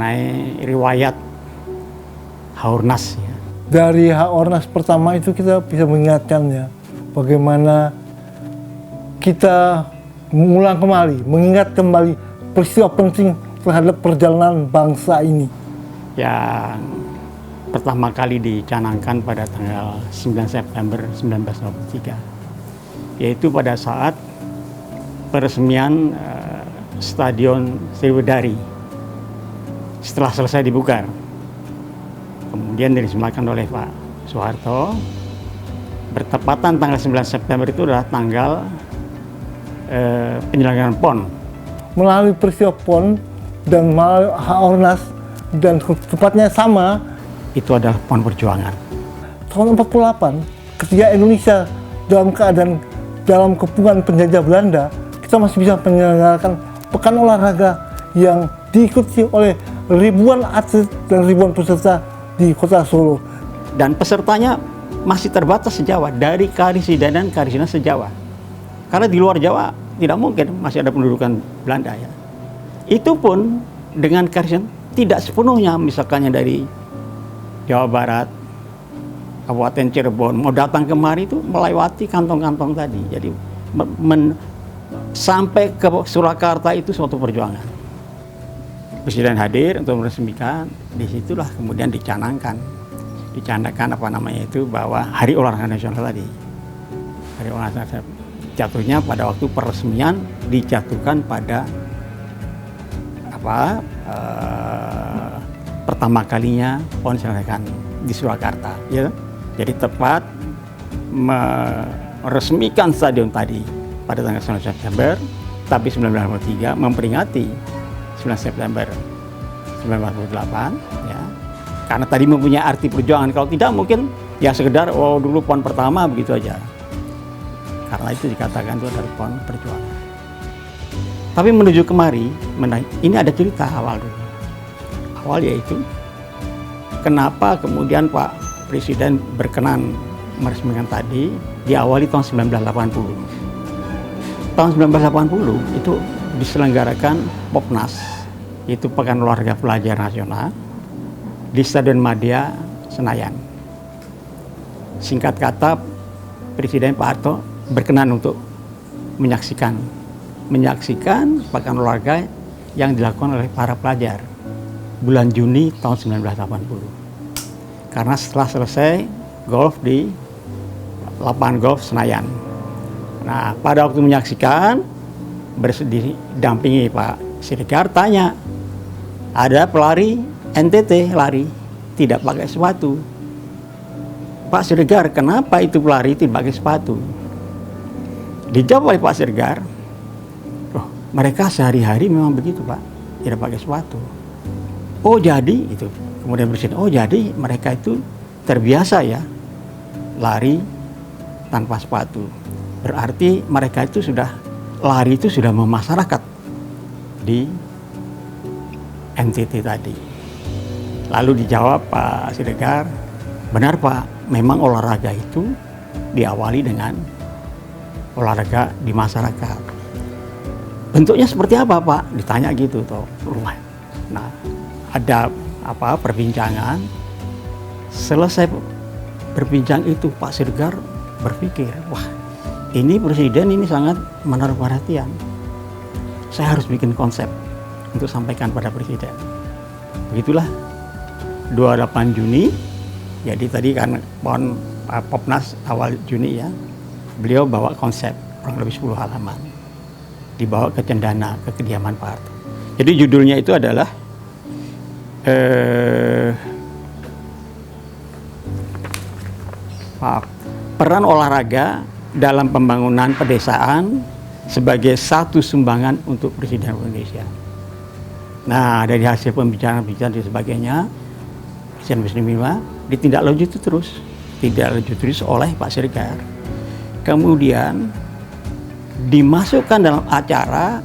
mengenai riwayat Haornas ya. Dari Haornas pertama itu kita bisa mengingatkannya bagaimana kita mengulang kembali, mengingat kembali peristiwa penting terhadap perjalanan bangsa ini. Yang pertama kali dicanangkan pada tanggal 9 September 1923, yaitu pada saat peresmian Stadion Sriwedari setelah selesai dibuka. Kemudian diresmikan oleh Pak Soeharto. Bertepatan tanggal 9 September itu adalah tanggal penyelenggaraan PON. Melalui peristiwa PON dan melalui Haornas dan tepatnya sama, itu adalah PON Perjuangan. Tahun 48, ketika Indonesia dalam keadaan dalam kepungan penjajah Belanda, kita masih bisa menyelenggarakan pekan olahraga yang diikuti oleh ribuan atlet dan ribuan peserta di kota Solo. Dan pesertanya masih terbatas se-Jawa, dari Karisidenan se-Jawa. Karena di luar Jawa tidak mungkin masih ada pendudukan Belanda ya. Itu pun dengan Karisidenan tidak sepenuhnya misalkannya dari Jawa Barat, Kabupaten Cirebon mau datang kemari itu melewati kantong-kantong tadi. Jadi sampai ke Surakarta itu suatu perjuangan. Presiden hadir untuk meresmikan, disitulah kemudian dicanangkan apa namanya itu, bahwa Hari Olahraga Nasional tadi. Hari Olahraga Nasional jatuhnya pada waktu peresmian dijatuhkan pada pertama kalinya PON diselenggarakan di Surakarta, ya. Jadi tepat meresmikan stadion tadi pada tanggal 9 September, tapi 1943 memperingati 9 September 1948, ya. Karena tadi mempunyai arti perjuangan. Kalau tidak mungkin ya sekedar dulu PON pertama begitu aja. Karena itu dikatakan itu adalah PON perjuangan. Tapi menuju kemari, ini ada cerita awal dulu. Awal yaitu kenapa kemudian Pak Presiden berkenan meresmikan tadi, diawali tahun 1980. Tahun 1980 itu diselenggarakan Popnas, yaitu Pekan Olahraga Pelajar Nasional, di Stadion Madia Senayan. Singkat kata, Presiden Pak Harto berkenan untuk menyaksikan pekan olahraga yang dilakukan oleh para pelajar bulan Juni tahun 1980. Karena setelah selesai golf di lapangan golf Senayan. Nah, pada waktu menyaksikan, didampingi Pak Siregar, tanya, ada pelari NTT lari tidak pakai sepatu. Pak Siregar, kenapa itu pelari tidak pakai sepatu? Dijawab oleh Pak Siregar, mereka sehari-hari memang begitu Pak, tidak pakai sepatu. Oh jadi itu, kemudian Presiden, oh jadi mereka itu terbiasa ya lari tanpa sepatu. Berarti mereka itu lari itu sudah memasyarakat di NTT tadi. Lalu dijawab Pak Siregar, benar Pak, memang olahraga itu diawali dengan olahraga di masyarakat. Bentuknya seperti apa Pak? Ditanya gitu toh rumah. Nah, ada perbincangan. Selesai berbincang itu Pak Siregar berpikir, wah ini Presiden ini sangat menaruh perhatian. Saya harus bikin konsep untuk sampaikan pada Presiden. Begitulah 28 Juni, jadi tadi kan Popnas awal Juni ya, beliau bawa konsep kurang lebih 10 halaman, dibawa ke Cendana, ke kediaman Pak Harto. Jadi judulnya itu adalah peran olahraga dalam pembangunan pedesaan sebagai satu sumbangan untuk Presiden Indonesia. Nah, dari hasil pembicaraan-pembicaraan dan sebagainya, Presiden Muslimah ditindaklanjuti terus oleh Pak Siregar. Kemudian dimasukkan dalam acara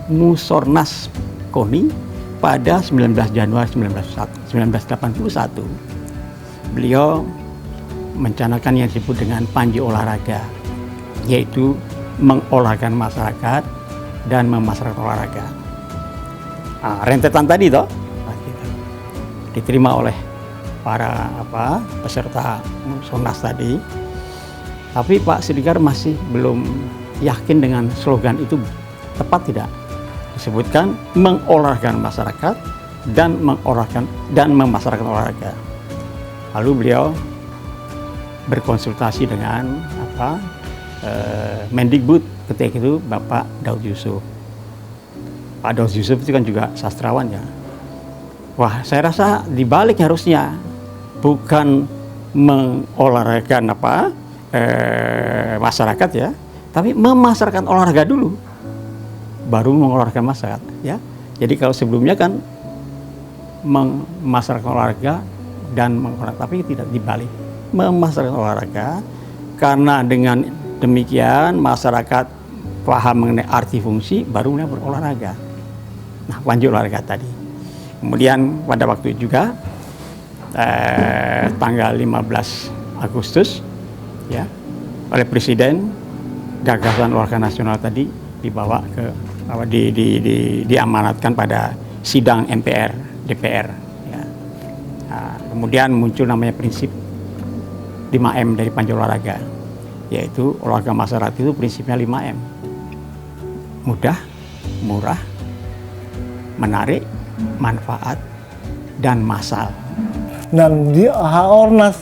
Musornas KONI pada 19 Januari 1981. Beliau mencanangkan yang disebut dengan Panji Olahraga, yaitu mengolahragakan masyarakat dan memasarkan olahraga. Rentetan tadi toh. diterima oleh para peserta Musonas tadi. Tapi Pak Siregar masih belum yakin dengan slogan itu tepat tidak. Disebutkan mengolahragakan masyarakat dan memasyarakatkan olahraga. Lalu beliau berkonsultasi dengan Mendikbud ketika itu Bapak Daud Yusuf. Pak Daud Yusuf itu kan juga sastrawan ya. Wah, saya rasa dibalik harusnya bukan mengolahragakan masyarakat ya, tapi memasarkan olahraga dulu, baru mengolahragakan masyarakat ya. Jadi kalau sebelumnya kan memasarkan olahraga dan mengolahraga, tapi tidak dibalik, memasarkan olahraga, karena dengan demikian masyarakat paham mengenai arti fungsi, baru mulai berolahraga. Nah, lanjut olahraga tadi. Kemudian pada waktu itu juga tanggal 15 Agustus ya, oleh Presiden, gagasan olahraga nasional tadi dibawa ke diamanatkan pada sidang MPR DPR ya. Nah, kemudian muncul namanya prinsip 5M dari Panja Olahraga, yaitu olahraga masyarakat itu prinsipnya 5M: mudah, murah, menarik, manfaat, dan massal. Dan di Ornas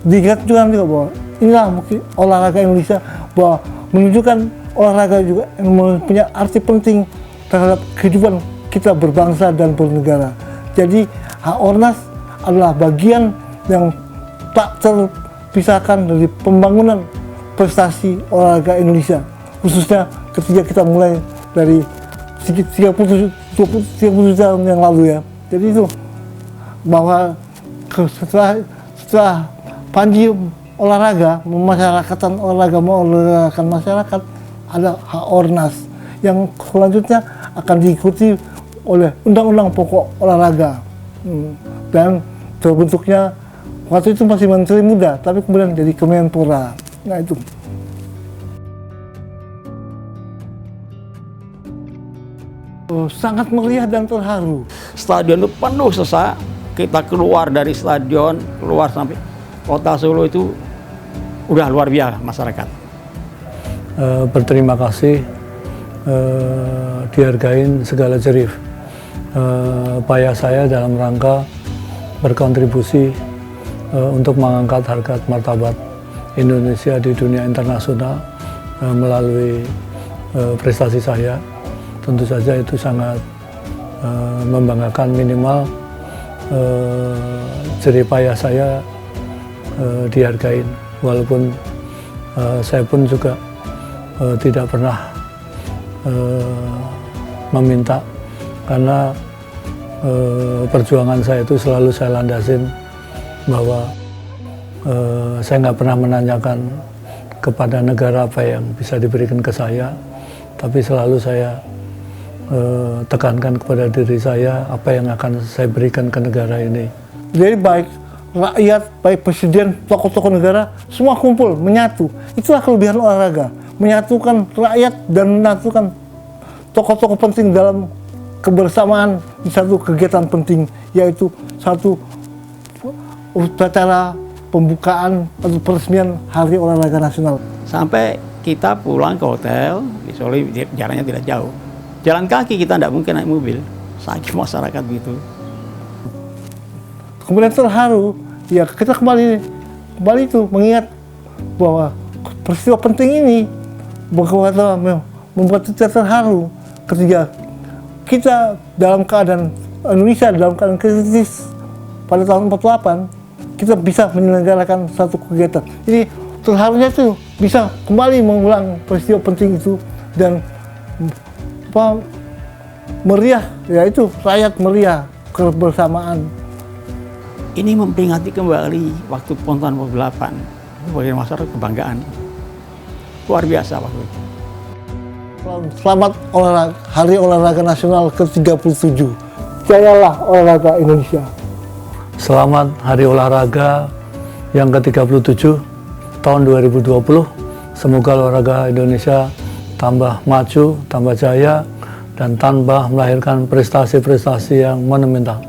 dikatakan juga bahwa inilah mungkin olahraga Indonesia, bahwa menunjukkan olahraga juga yang punya arti penting terhadap kehidupan kita berbangsa dan bernegara. Jadi Ornas adalah bagian yang tak terpisahkan dari pembangunan prestasi olahraga Indonesia, khususnya ketika kita mulai dari 30 tahun yang lalu ya. Jadi itu bahwa setelah Panji olahraga, memasyarakatkan masyarakat, ada Ornas yang selanjutnya akan diikuti oleh Undang-Undang Pokok Olahraga, dan terbentuknya waktu itu masih Menteri Muda, tapi kemudian jadi Kemenpora. Nah itu. Sangat meriah dan terharu. Stadion itu penuh sesak. Kita keluar dari stadion, keluar sampai kota Solo itu udah luar biasa masyarakat. Berterima kasih, dihargain segala jerih payah saya dalam rangka berkontribusi untuk mengangkat harkat martabat Indonesia di dunia internasional melalui prestasi saya. Tentu saja itu sangat membanggakan. Minimal jerih payah saya dihargain, walaupun saya pun juga tidak pernah meminta, karena perjuangan saya itu selalu saya landasin bahwa saya nggak pernah menanyakan kepada negara apa yang bisa diberikan ke saya, tapi selalu saya tekankan kepada diri saya apa yang akan saya berikan ke negara ini. Jadi baik rakyat, baik presiden, tokoh-tokoh negara, semua kumpul, menyatu. Itulah kelebihan olahraga, menyatukan rakyat dan menyatukan tokoh-tokoh penting dalam kebersamaan di satu kegiatan penting, yaitu satu upacara pembukaan atau peresmian Hari Olahraga Nasional. Sampai kita pulang ke hotel di Solo, jaraknya tidak jauh. Jalan kaki, kita tidak mungkin naik mobil, saking masyarakat begitu. Kemudian terharu, ya kita kembali itu mengingat bahwa peristiwa penting ini membuat kita terharu ketika kita dalam keadaan Indonesia dalam keadaan kritis pada tahun 48, kita bisa menyelenggarakan satu kegiatan. Jadi terharunya itu bisa kembali mengulang peristiwa penting itu dan meriah, yaitu rakyat meriah, kebersamaan. Ini memperingati kembali waktu PON tahun 48, bagi masyarakat kebanggaan. Luar biasa waktu itu. Selamat Hari Olahraga Nasional ke-37. Jayalah olahraga Indonesia. Selamat Hari Olahraga yang ke-37 tahun 2020. Semoga olahraga Indonesia tambah maju, tambah jaya, dan tambah melahirkan prestasi-prestasi yang monumental.